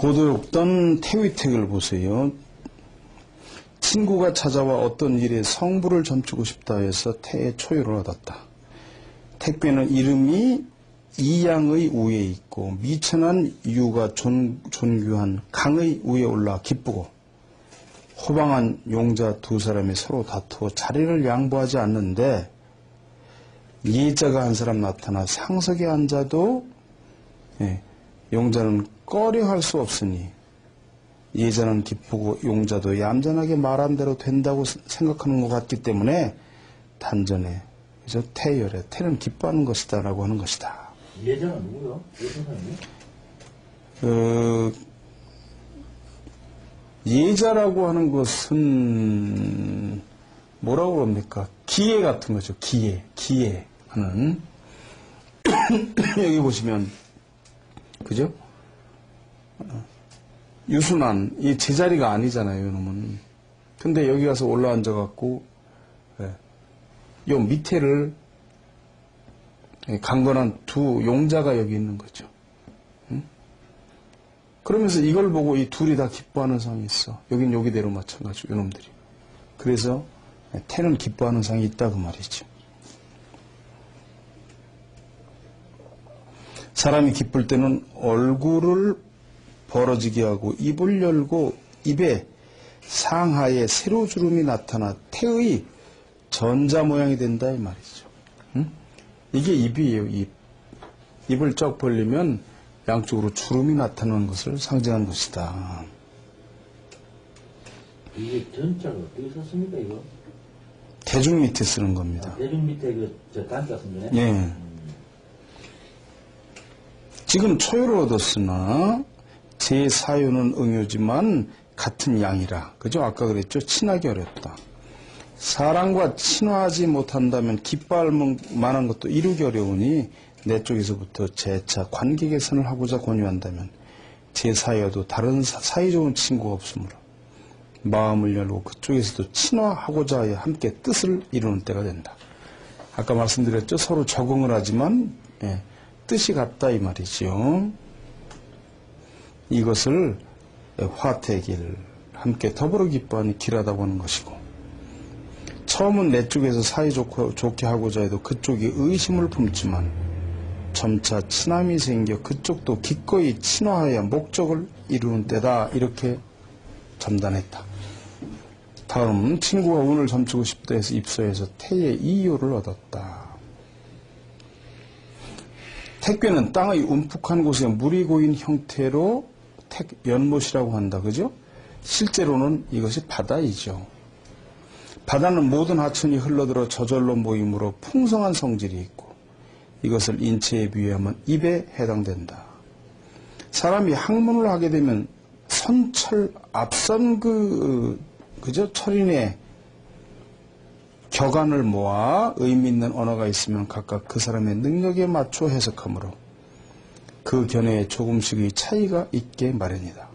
고도역던 태위택을 보세요. 친구가 찾아와 어떤 일에 성부를 점치고 싶다 해서 태의 초유를 얻었다. 택배는 이름이 이양의 우에 있고 미천한 유가 존귀한 강의 우에 올라 기쁘고 호방한 용자 두 사람이 서로 다투어 자리를 양보하지 않는데 예자가 한 사람 나타나 상석에 앉아도 용자는 꺼려할 수 없으니 예자는 기쁘고 용자도 얌전하게 말한 대로 된다고 생각하는 것 같기 때문에 단전에 그죠? 태열에 태는 기뻐하는 것이다 라고 하는 것이다. 예자는 누구요? 무슨 사람이요? 예자라고 하는 것은 뭐라고 그럽니까? 기회 같은 거죠. 기회 하는 여기 보시면 그죠? 유순한 이 제자리가 아니잖아요. 이놈은. 근데 여기 가서 올라앉아 갖고 요 밑에를 강건한 두 용자가 여기 있는 거죠. 응? 그러면서 이걸 보고 이 둘이 다 기뻐하는 상이 있어. 여긴 여기대로 마찬가지고 이놈들이. 그래서 태는 기뻐하는 상이 있다 그 말이죠. 사람이 기쁠 때는 얼굴을 벌어지게 하고 입을 열고 입에 상하에 세로주름이 나타나 태의 전자 모양이 된다 이 말이죠. 응? 이게 입이에요. 입을 쩍 벌리면 양쪽으로 주름이 나타나는 것을 상징하는 것이다. 이게 전자가 어떻게 썼습니까 이거? 대중 밑에 쓰는 겁니다. 대중 밑에 저 단자 쓴 거네? 예. 지금 초유를 얻었으나 제 사유는 응유지만 같은 양이라. 그죠? 아까 그랬죠? 친하기 어렵다. 사람과 친화하지 못한다면 기뻐할 만한 것도 이루기 어려우니 내 쪽에서부터 재차 관계 개선을 하고자 권유한다면 제 사이여도 다른 사이좋은 친구가 없으므로 마음을 열고 그쪽에서도 친화하고자 하여 함께 뜻을 이루는 때가 된다. 아까 말씀드렸죠? 서로 적응을 하지만 뜻이 같다 이 말이죠. 이것을 화태길 함께 더불어 기뻐하니 길하다고 하는 것이고 처음은 내 쪽에서 사이좋게 하고자 해도 그쪽이 의심을 품지만 점차 친함이 생겨 그쪽도 기꺼이 친화하여 목적을 이루는 때다 이렇게 점단했다. 다음은 친구가 운을 점치고 싶다 해서 입소해서 태의 이유를 얻었다. 택괴는 땅의 움푹한 곳에 물이 고인 형태로 연못이라고 한다. 그죠? 실제로는 이것이 바다이죠. 바다는 모든 하천이 흘러들어 저절로 모이므로 풍성한 성질이 있고 이것을 인체에 비유하면 입에 해당된다. 사람이 학문을 하게 되면 선철 앞선 그죠? 철인의 격안을 모아 의미 있는 언어가 있으면 각각 그 사람의 능력에 맞춰 해석하므로 그 견해에 조금씩의 차이가 있게 마련이다.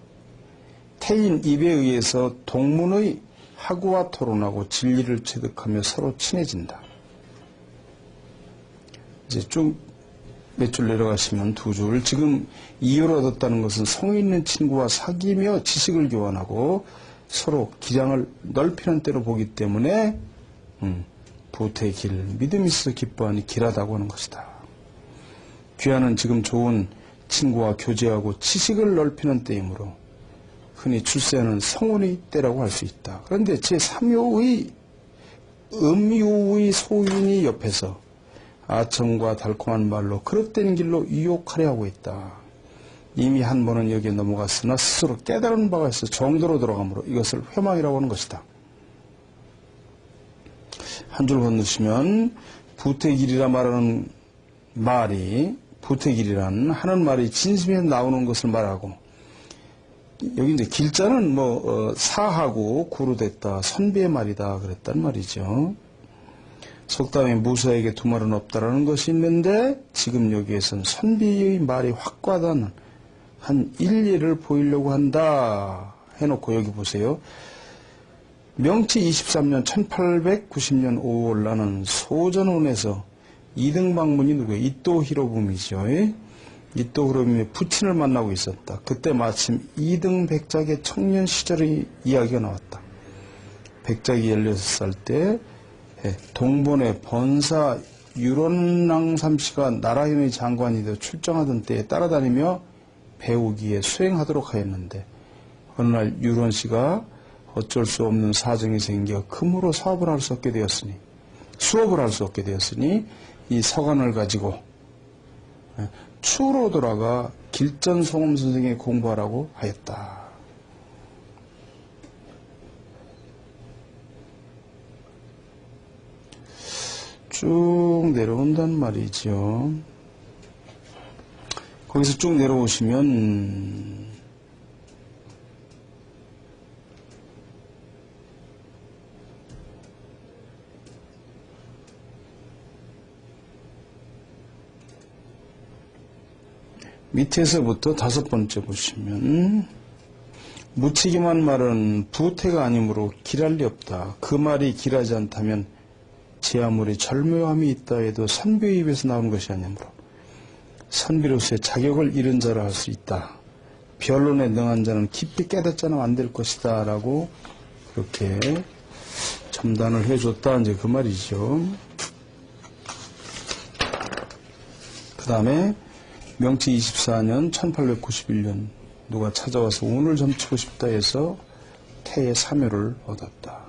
태인 입에 의해서 동문의 학우와 토론하고 진리를 체득하며 서로 친해진다. 이제 쭉 몇 줄 내려가시면 두 줄. 지금 이유를 얻었다는 것은 성의 있는 친구와 사귀며 지식을 교환하고 서로 기량을 넓히는 때로 보기 때문에 부태의 길, 믿음이 있어 기뻐하니 길하다고 하는 것이다. 귀하는 지금 좋은 친구와 교제하고 지식을 넓히는 때이므로 흔히 출세하는 성운의 때라고 할 수 있다. 그런데 제3요의 음유의 소인이 옆에서 아첨과 달콤한 말로 그릇된 길로 유혹하려 하고 있다. 이미 한 번은 여기에 넘어갔으나 스스로 깨달은 바가 있어 정도로 들어가므로 이것을 회망이라고 하는 것이다. 한 줄 건너시면 부태길이라 말하는 말이 부태길이라는 하는 말이 진심에서 나오는 것을 말하고 여기 이제 길자는 사하고 구루됐다 선비의 말이다 그랬단 말이죠. 속담에 무사에게 두 말은 없다라는 것이 있는데 지금 여기에서는 선비의 말이 확과다는 한 일리를 보이려고 한다 해놓고 여기 보세요. 명치 23년 1890년 5월 나는 소전원에서 2등 방문이 누구예요? 이토 히로부미죠. 이 또 그러면 부친을 만나고 있었다. 그때 마침 이등백작의 청년 시절의 이야기가 나왔다. 백작이 16살 때 동본의 번사 유론랑삼 씨가 나라현의 장관이 되어 출정하던 때에 따라다니며 배우기에 수행하도록 하였는데 어느 날 유론 씨가 어쩔 수 없는 사정이 생겨 금으로 수업을 할 수 없게 되었으니 이 서간을 가지고 추로 돌아가 길전송엄 선생의 공부하라고 하였다. 쭉 내려온단 말이죠. 거기서 쭉 내려오시면 밑에서부터 5번째 보시면 묻히기만 말은 부태가 아니므로 길할 리 없다. 그 말이 길하지 않다면 제 아무리 절묘함이 있다 해도 선비의 입에서 나온 것이 아니므로 선비로서의 자격을 잃은 자라 할 수 있다. 변론에 능한 자는 깊이 깨닫지 않으면 안 될 것이다 라고 그렇게 첨단을 해줬다 이제 그 말이죠. 그 다음에 명치 24년 1891년 누가 찾아와서 운을 점치고 싶다 해서 태의 사묘를 얻었다.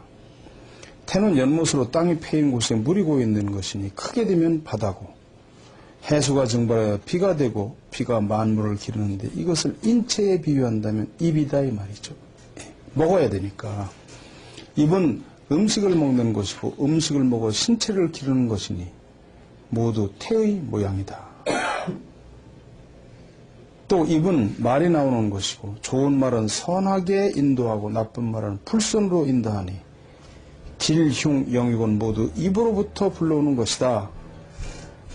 태는 연못으로 땅이 패인 곳에 물이 고여 있는 것이니 크게 되면 바다고 해수가 증발하여 비가 되고 비가 만물을 기르는데 이것을 인체에 비유한다면 입이다 이 말이죠. 먹어야 되니까 입은 음식을 먹는 것이고 음식을 먹어 신체를 기르는 것이니 모두 태의 모양이다. 또 입은 말이 나오는 것이고 좋은 말은 선하게 인도하고 나쁜 말은 불선으로 인도하니 질, 흉, 영이곤 모두 입으로부터 불러오는 것이다.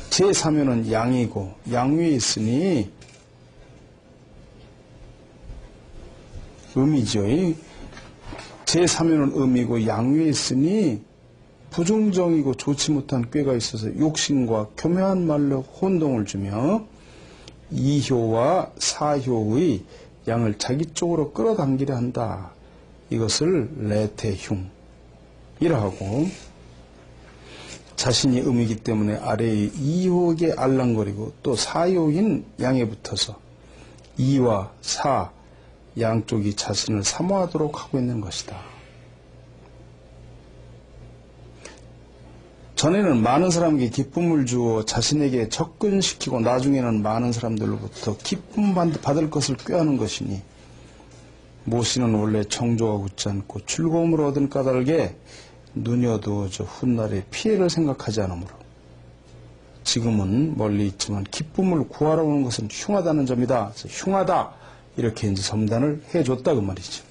제3요는 양이고 양위에 있으니 음이죠. 제3요는 음이고 양위에 있으니 부중정이고 좋지 못한 꾀가 있어서 욕심과 교묘한 말로 혼동을 주며 이효와 사효의 양을 자기 쪽으로 끌어당기려 한다. 이것을 레태흉이라 하고 자신이 음이기 때문에 아래의 이효에게 알랑거리고 또 사효인 양에 붙어서 이와 사 양쪽이 자신을 사모하도록 하고 있는 것이다. 전에는 많은 사람에게 기쁨을 주어 자신에게 접근시키고 나중에는 많은 사람들로부터 기쁨 받을 것을 꾀하는 것이니 모씨는 원래 정조가 굳지 않고 즐거움을 얻은 까닭에 눈이 어두워져 훗날에 피해를 생각하지 않으므로 지금은 멀리 있지만 기쁨을 구하러 오는 것은 흉하다는 점이다. 그래서 흉하다 이렇게 이제 점단을 해줬다 그 말이죠.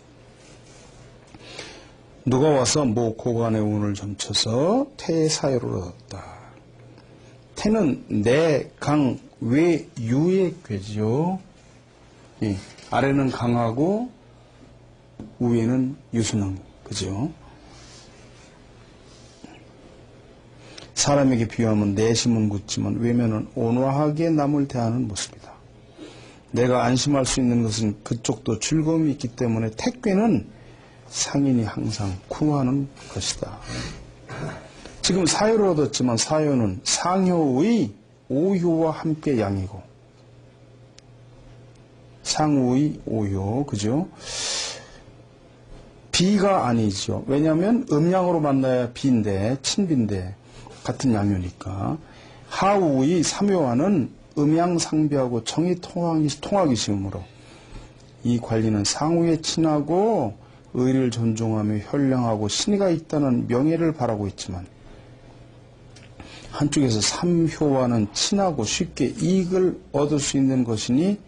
누가 와서 모 고관의 운을 점쳐서 태의 사유를 얻었다. 태는 내, 강, 외, 유의 괴지요. 아래는 강하고 위에는 유순능. 그죠? 사람에게 비유하면 내심은 굳지만 외면은 온화하게 남을 대하는 모습이다. 내가 안심할 수 있는 것은 그쪽도 즐거움이 있기 때문에 택괴는 상인이 항상 구하는 것이다. 지금 사효를 얻었지만 사효는 상효의 오효와 함께 양이고 상우의 오효, 그죠? 비가 아니죠. 왜냐하면 음양으로 만나야 비인데 친비인데 같은 양효니까 하우의 삼효와는 음양상비하고 정이 통하기 쉬우므로 이 관리는 상우에 친하고 의리를 존중하며 현량하고 신의가 있다는 명예를 바라고 있지만 한쪽에서 삼효와는 친하고 쉽게 이익을 얻을 수 있는 것이니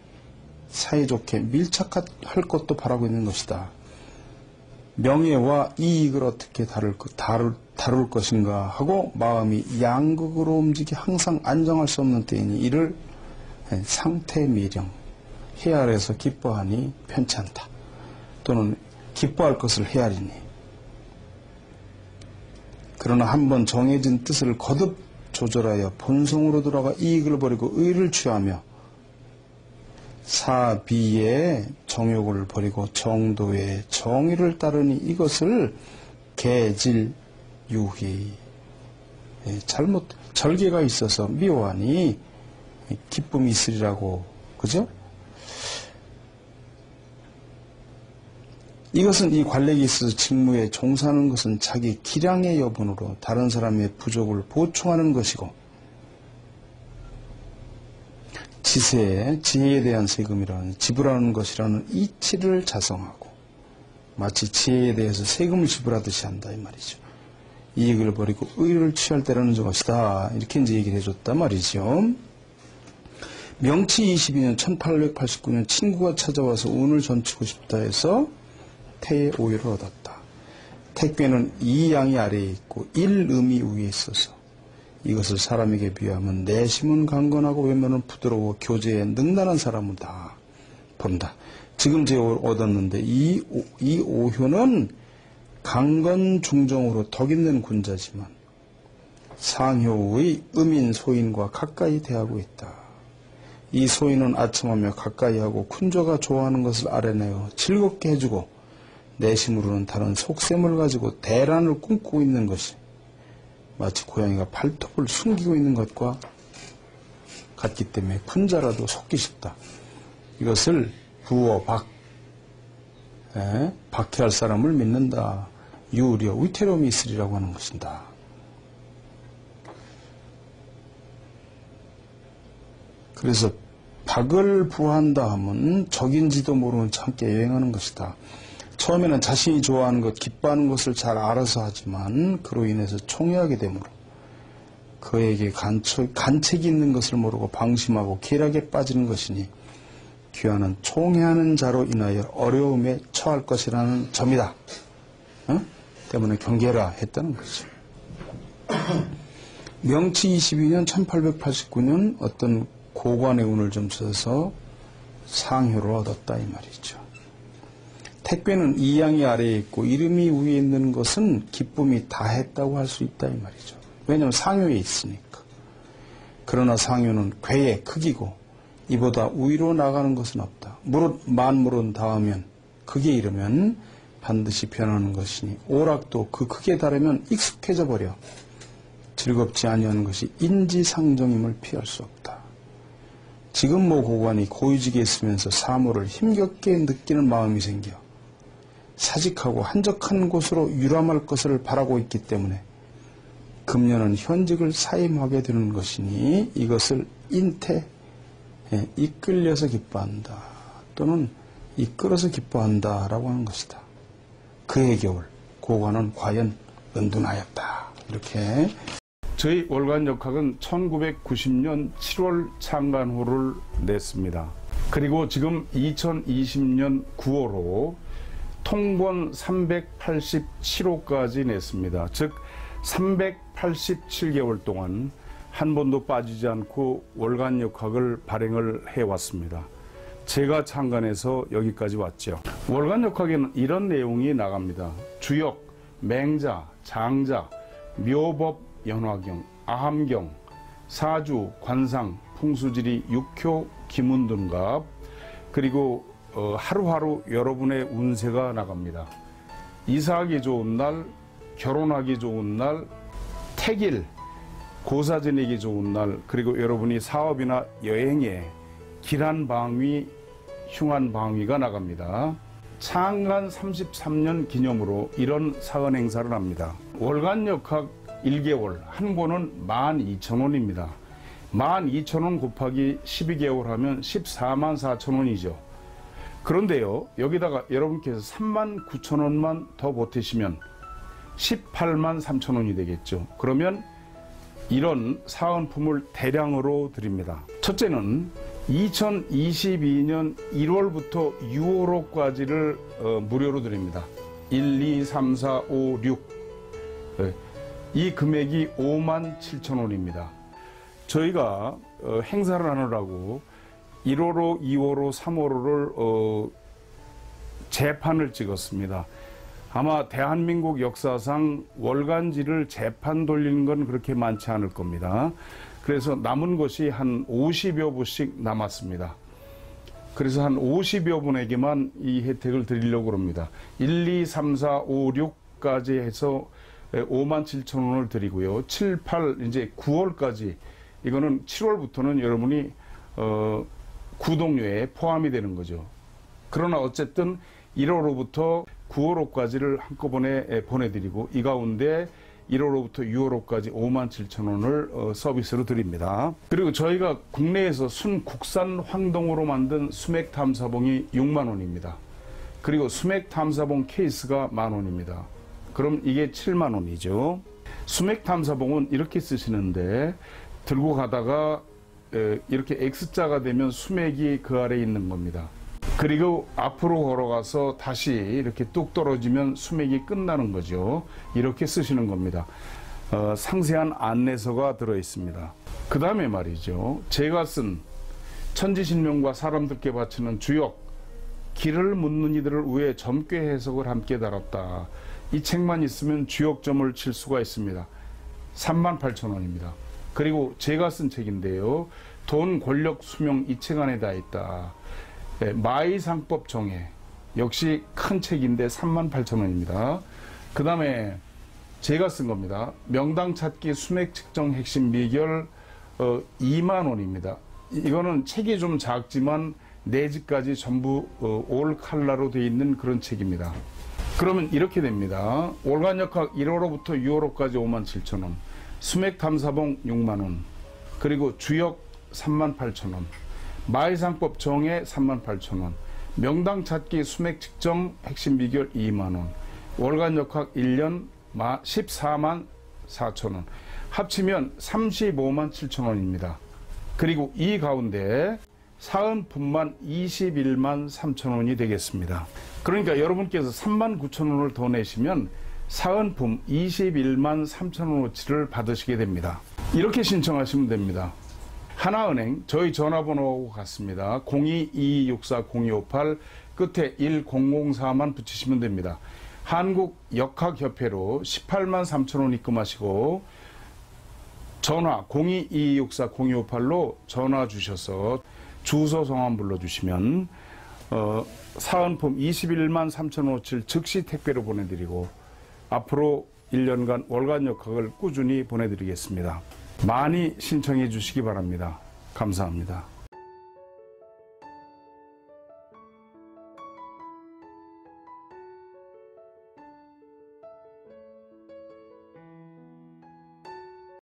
사이좋게 밀착할 것도 바라고 있는 것이다. 명예와 이익을 어떻게 다룰 것인가 하고 마음이 양극으로 움직이 항상 안정할 수 없는 때이니 이를 상태미령 헤아려서 기뻐하니 편치 않다. 또는 기뻐할 것을 헤아리니 그러나 한번 정해진 뜻을 거듭 조절하여 본성으로 돌아가 이익을 버리고 의를 취하며 사비의 정욕을 버리고 정도의 정의를 따르니 이것을 개질유희. 잘못 절개가 있어서 미워하니 기쁨이 있으리라고. 그죠? 이것은 이 관례에 있어서 직무에 종사하는 것은 자기 기량의 여분으로 다른 사람의 부족을 보충하는 것이고, 지혜에 대한 세금이라는 지불하는 것이라는 이치를 자성하고 마치 지혜에 대해서 세금을 지불하듯이 한다 이 말이죠. 이익을 버리고 의를 취할 때라는 것이다. 이렇게 이제 얘기를 해줬단 말이죠. 명치 22년 1889년 친구가 찾아와서 운을 전치고 싶다 해서 태의 오유를 얻었다. 택배는 이 양이 아래에 있고 일음이 위에 있어서 이것을 사람에게 비유하면 내심은 강건하고 외면은 부드러워 교제에 능란한 사람을 다 본다. 지금 제가 얻었는데 이 오효는 강건중정으로 덕 있는 군자지만 상효의 음인 소인과 가까이 대하고 있다. 이 소인은 아첨하며 가까이 하고 군자가 좋아하는 것을 알아내어 즐겁게 해주고 내심으로는 다른 속셈을 가지고 대란을 꿈꾸고 있는 것이 마치 고양이가 발톱을 숨기고 있는 것과 같기 때문에 군자라도 속기 쉽다. 이것을 부어박, 박해할 사람을 믿는다. 유려, 위태로움이 있으리라고 하는 것이다. 그래서 박을 부한다 하면 적인지도 모르는 채 함께 여행하는 것이다. 처음에는 자신이 좋아하는 것, 기뻐하는 것을 잘 알아서 하지만 그로 인해서 총애하게 되므로 그에게 간책이 있는 것을 모르고 방심하고 기락에 빠지는 것이니 귀하는 총애하는 자로 인하여 어려움에 처할 것이라는 점이다. 때문에 경계라 했다는 거죠. 명치 22년 1889년 어떤 고관의 운을 좀 써서 상효를 얻었다 이 말이죠. 택배는 이 양이 아래에 있고 이름이 위에 있는 것은 기쁨이 다했다고 할 수 있다 이 말이죠. 왜냐하면 상효에 있으니까. 그러나 상효는 괴의 크기고 이보다 위로 나가는 것은 없다. 무릇 만물은 닿으면 극에 이르면 반드시 변하는 것이니 오락도 그 극에 달하면 익숙해져 버려 즐겁지 아니하는 것이 인지상정임을 피할 수 없다. 지금 모 고관이 고위직에 있으면서 사물을 힘겹게 느끼는 마음이 생겨 사직하고 한적한 곳으로 유람할 것을 바라고 있기 때문에 금년은 현직을 사임하게 되는 것이니 이것을 인태, 이끌려서 기뻐한다 또는 이끌어서 기뻐한다 라고 하는 것이다. 그의 겨울 고관은 과연 은둔하였다. 이렇게 저희 월간역학은 1990년 7월 창간호를 냈습니다. 그리고 지금 2020년 9월호 통본 387호까지 냈습니다. 즉 387개월 동안 한 번도 빠지지 않고 월간역학을 발행을 해왔습니다. 제가 창간해서 여기까지 왔죠. 월간역학에는 이런 내용이 나갑니다. 주역, 맹자, 장자, 묘법, 연화경, 아함경, 사주, 관상, 풍수지리, 육효, 기문둔갑, 그리고 하루하루 여러분의 운세가 나갑니다. 이사하기 좋은 날, 결혼하기 좋은 날, 택일, 고사 지내기 좋은 날, 그리고 여러분이 사업이나 여행에 길한 방위, 흉한 방위가 나갑니다. 창간 33년 기념으로 이런 사은 행사를 합니다. 월간역학 1개월 한 권은 12,000원입니다. 12,000원 곱하기 12개월 하면 144,000원이죠. 그런데요, 여기다가 여러분께서 39,000원만 더 보태시면 183,000원이 되겠죠. 그러면 이런 사은품을 대량으로 드립니다. 첫째는 2022년 1월부터 6월호까지를 무료로 드립니다. 1, 2, 3, 4, 5, 6. 이 금액이 57,000원입니다. 저희가 행사를 하느라고 1월호, 2월호, 3월호를 재판을 찍었습니다. 아마 대한민국 역사상 월간지를 재판 돌리는 건 그렇게 많지 않을 겁니다. 그래서 남은 것이 한 50여 부씩 남았습니다. 그래서 한 50여 분에게만 이 혜택을 드리려고 합니다. 1, 2, 3, 4, 5, 6까지 해서 57,000원을 드리고요. 7, 8, 이제 9월까지, 이거는 7월부터는 여러분이 구독료에 포함이 되는 거죠. 그러나 어쨌든 1월호부터 9월호까지를 한꺼번에 보내드리고, 이 가운데 1월호부터 6월호까지 57,000원을 서비스로 드립니다. 그리고 저희가 국내에서 순국산 황동으로 만든 수맥 탐사봉이 6만 원입니다. 그리고 수맥 탐사봉 케이스가 10,000원입니다. 그럼 이게 7만 원이죠. 수맥 탐사봉은 이렇게 쓰시는데, 들고 가다가 이렇게 X자가 되면 수맥이 그 아래에 있는 겁니다. 그리고 앞으로 걸어가서 다시 이렇게 뚝 떨어지면 수맥이 끝나는 거죠. 이렇게 쓰시는 겁니다. 상세한 안내서가 들어 있습니다. 그 다음에 말이죠, 제가 쓴 천지신명과 사람들께 바치는 주역, 길을 묻는 이들을 위해 점괘 해석을 함께 달았다. 이 책만 있으면 주역점을 칠 수가 있습니다. 38,000원입니다. 그리고 제가 쓴 책인데요, 돈, 권력, 수명, 이 책 안에 다 있다. 마이상법 정해, 역시 큰 책인데 38,000원입니다. 그 다음에 제가 쓴 겁니다. 명당 찾기 수맥 측정 핵심 비결, 2만 원입니다. 이거는 책이 좀 작지만 4지까지 전부 올 컬러로 되어 있는 그런 책입니다. 그러면 이렇게 됩니다. 월간역학 1월호부터 6월호까지 57,000원, 수맥 탐사봉 6만 원, 그리고 주역 38,000원, 마이상법 정해 38,000원, 명당 찾기 수맥 측정 핵심 비결 2만 원, 월간 역학 1년 14만 4천원, 합치면 35만 7천원입니다. 그리고 이 가운데 사은품만 21만 3천원이 되겠습니다. 그러니까 여러분께서 3만 9천원을 더 내시면 사은품 21만 3천원어치를 받으시게 됩니다. 이렇게 신청하시면 됩니다. 하나은행 저희 전화번호하고 같습니다. 02-2264-0258 끝에 1004만 붙이시면 됩니다. 한국역학협회로 18만 3천원 입금하시고 전화 02-2264-0258로 전화 주셔서 주소 성함 불러주시면 사은품 21만 3천원어치를 즉시 택배로 보내드리고 앞으로 1년간 월간 역학을 꾸준히 보내드리겠습니다. 많이 신청해 주시기 바랍니다. 감사합니다.